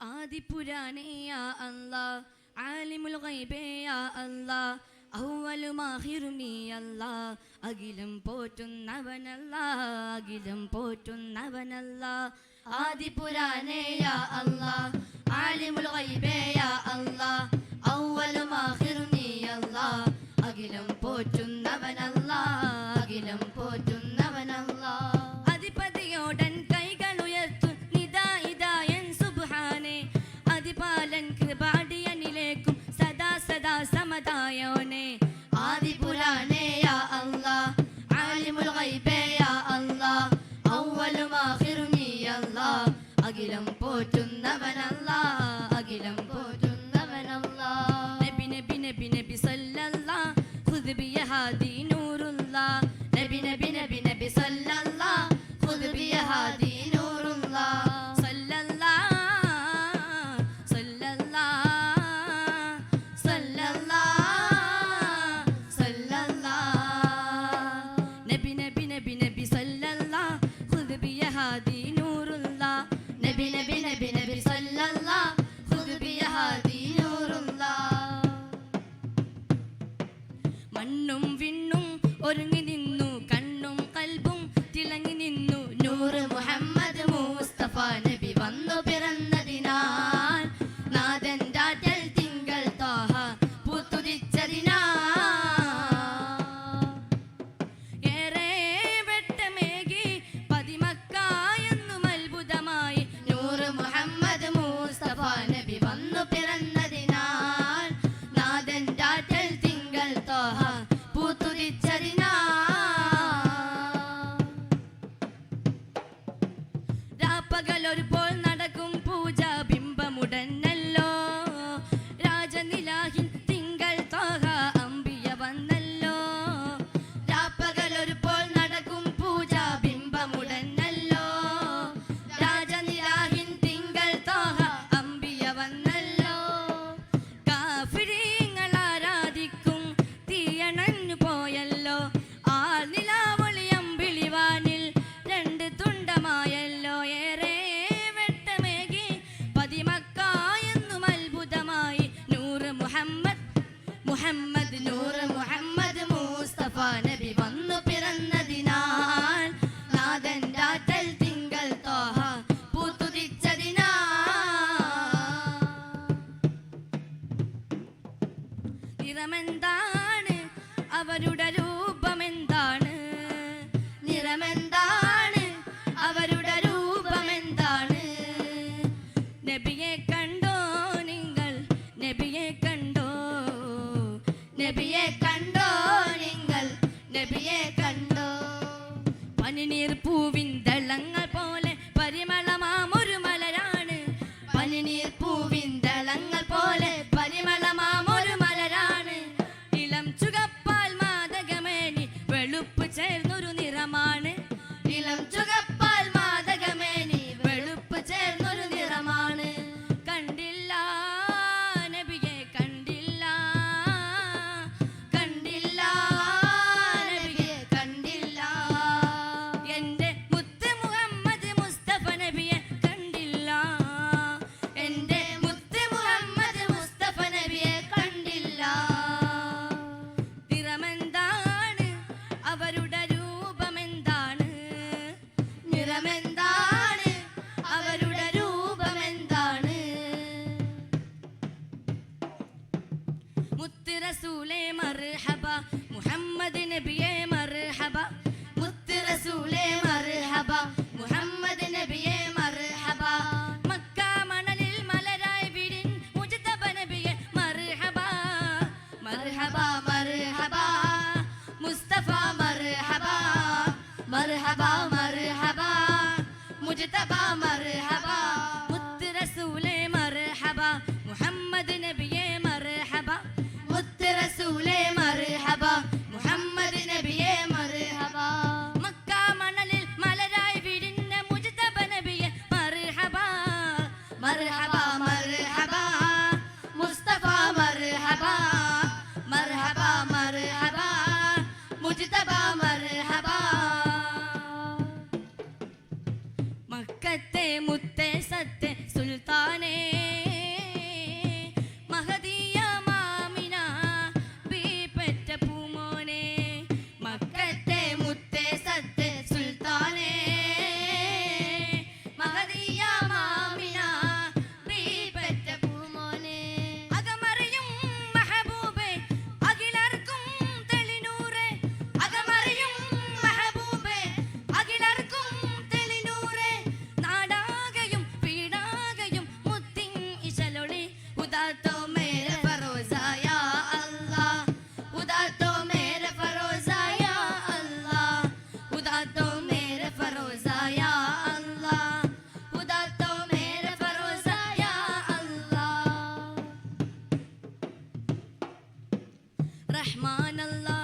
ആദിപുരാനേ യാ അല്ലാഹ്, ആലിമുൽ ഗൈബേ യാ അല്ലാഹ്, അവ്വലും ആഖിറും നീ അല്ലാഹ്, അഖിലം പോറ്റുന്നവനല്ലാഹ്, അഖിലം പോറ്റുന്നവനല്ലാഹ്. ആദിപുരാനേ യാ അല്ലാഹ്, ആലിമുൽ ഗൈബേ യാ അല്ലാഹ്, അവ്വലും ആഖിറും നീ അല്ലാഹ്, അഖിലം പോറ്റുന്നവനല്ലാഹ്, അഖിലം പോറ്റുന്നവനല്ലാഹ്. അധിപതിയോടൻ കൈകളുയർത്തു നിദാ ഇദായൻ സുബ്ഹാനേ, അതിപാലൻ കൃപാടിയനിലേക്കും സദാ സദാ സമതായോനെ. ആദിപുരാനേ യാ അല്ലാഹ്, ആലിമുൽ ഗൈബേ യാ അല്ലാഹ്, അവ്വലും ആഖിറും നീ അല്ലാഹ്, അഖിലം പോറ്റുന്നവനല്ലാഹ്, അഖിലം പോറ്റുന്നവനല്ലാഹ്. നബി നബി നബി നബി സല്ലല്ലാഹ്, ഖുദ് ബി ഹാദി നൂറുല്ലാഹ്. നബി നബി നബി നബി സല്ലല്ലാഹ്, ഖുദ് ബി ഹാദി നൂറുല്ലാഹ്. സല്ലല്ലാഹ് സല്ലല്ലാഹ് സല്ലല്ലാഹ് സല്ലല്ലാഹ്. നബി നബി നബി നബി സല്ലല്ലാഹ്, ഖുദ് ബി ഹാദി നൂറുല്ലാഹ്. നബി നബി നബി നബി സല്ലല്ലാഹ്, ഖുദ് ബി ഹാദി നൂറുല്ലാഹ്. മണ്ണും വിണ്ണും ഒരുങ്ങി നിന്നു, കണ്ണും കൽബും തിളങ്ങി നിന്നു. നൂറ് മുഹമ്മദ് മുസ്തഫ നബി വന്നു പിറന്നതിനാൽ, നാഥൻ രാറ്റൽ തിങ്കൾ ത്വാഹ പൂത്തുദിച്ചതിനാൽ. ഏറെ വെട്ടമേകി പതിമക്ക എന്നും അത്ഭുതമായി, നൂറ് മുഹമ്മദ് മുസ്തഫ നബി വന്നു പിറന്നതിനാൽ, നാഥൻ രാറ്റൽ തിങ്കൾ ത്വാഹ പൂത്തുദിച്ചതിനാൽ. രാപ്പകലൊരുപോൾ നടക്കും പൂജ ബിംബമുടനല്ലോ, രാജനിലാഹിൻ തിങ്കൾ ത്വാഹ അമ്പിയ വന്നല്ലോ. രാപ്പകലൊരുപോൾ നടക്കും പൂജ ബിംബമുടനല്ലോ, രാജനിലാഹിൻ തിങ്കൾ ത്വാഹ അമ്പിയ വന്നല്ലോ. കാഫിരീങ്ങൾ ആരാധിക്കും തീയണഞ്ഞു പോയല്ലോ, ആ നിലാവൊളി അമ്പിളിവാനിൽ രണ്ട് തുണ്ടമായല്ലോ. ഏറെ വെട്ടമേകി പതിമക്ക എന്നും അത്ഭുതമായി, നൂറ് മുഹമ്മദ് മുഹമ്മദ് നൂറ് മുഹമ്മദ് മുസ്തഫ നബി വന്നു പിറന്നതിനാൽ, നാഥൻ രാറ്റൽ തിങ്കൾ ത്വാഹ പൂത്തുദിച്ചതിനാൽ. നിറമെന്താണ് അവരുടെ രൂപമെന്താണ്, നിറമെന്താണ് അവരുടെ രൂപമെന്താണ്. നബിയെ കണ്ടോ നിങ്ങൾ, നബിയെ കണ്ടോ, നബിയെ കണ്ടോ നിങ്ങൾ, നബിയെ കണ്ടോ. പനിനീർ പൂവിൻ ദളങ്ങൾ പോലെ പരിമളമാമൊരു മലരാണ്, പനിനീർ പൂവിൻ ദളങ്ങൾ പോലെ പരിമളമാമൊരു മലരാണ്. ഇളം ചുകപ്പാൽ മാദകമേനി വെളുപ്പ് ചേർന്നൊരു നിറമാണ്, ഇളം ചുകപ്പാൽ മാദകമേനി വെളുപ്പ് ചേർന്നൊരു നിറമാണ്. കണ്ടില്ല നബിയെ കണ്ടില്ല, കണ്ടില്ല നബിയെ കണ്ടില്ല. എന്റെ മുത്ത് മുഹമ്മദ് മുസ്തഫ നബിയെ കണ്ടില്ല, എന്റെ മുത്ത് മുഹമ്മദ് മുസ്തഫ നബിയെ കണ്ടില്ല. നിറമെന്താണ് അവരുടെ രൂപമെന്താണ്, നിറമെന്താണ് അവരുടെ രൂപമെന്താണ്. മുത്ത് റസൂലേ മർഹബ, മുഹമ്മദ് നബിയെ മർഹബ. മുത്ത് റസൂലേ മർഹബ, മുഹമ്മദ് നബിയെ മർഹബ. മക്ക മണലിൽ മലരായി വിരിൻ മുജ്തബ നബിയെ മർഹബ, മർഹബ മർഹബ മുസ്തഫ മർഹബ, മർഹബ മർഹബ മുജ്തബ മർഹബ. മുത്ത് റസൂലേ മർഹബ, മുഹമ്മദ് നബിയെ മർഹബ. മുത്ത് റസൂലേ മർഹബ, മുഹമ്മദ് നബിയെ മർഹബ. മക്ക മണലിൽ മലരായി വിരിഞ്ഞ മുജ്തബ നബിയെ മർഹബ, മർഹബ മർഹബ മുസ്തഫ മർഹബ, മർഹബ മർഹബ മുജ്തബ മർഹബ. സുൽത്താനേ മഹദിയ മാമിന ബീപെറ്റ പൂമോനെ മക്കത്തെ മുത്തേ സത്തെ സുൽത്താനേ മഹദിയ മാമിന ബീപെറ്റ പൂമോനെ അകമറിയും മെഹബൂബേ അഖിലർക്കും തെളിനൂറേ അകമറിയും മെഹബൂബേ അഖിലർക്കും തെളിനൂറേ നാടാകയും വീടാകയും മുത്തിൻ ഇശലൊളി ഉദാത്തോ മേരെ ഫറോസാ യാ അല്ലാഹ് ഉദാത്തോ മേരെ ഫറോസാ യാ അല്ലാഹ് ഉദാത്തോ മേരെ ഫറോസാ യാ അല്ലാഹ് ഉദാത്തോ മേരെ ഫറോസാ യാ അല്ലാഹ് റഹ്മാൻ അല്ലാഹ്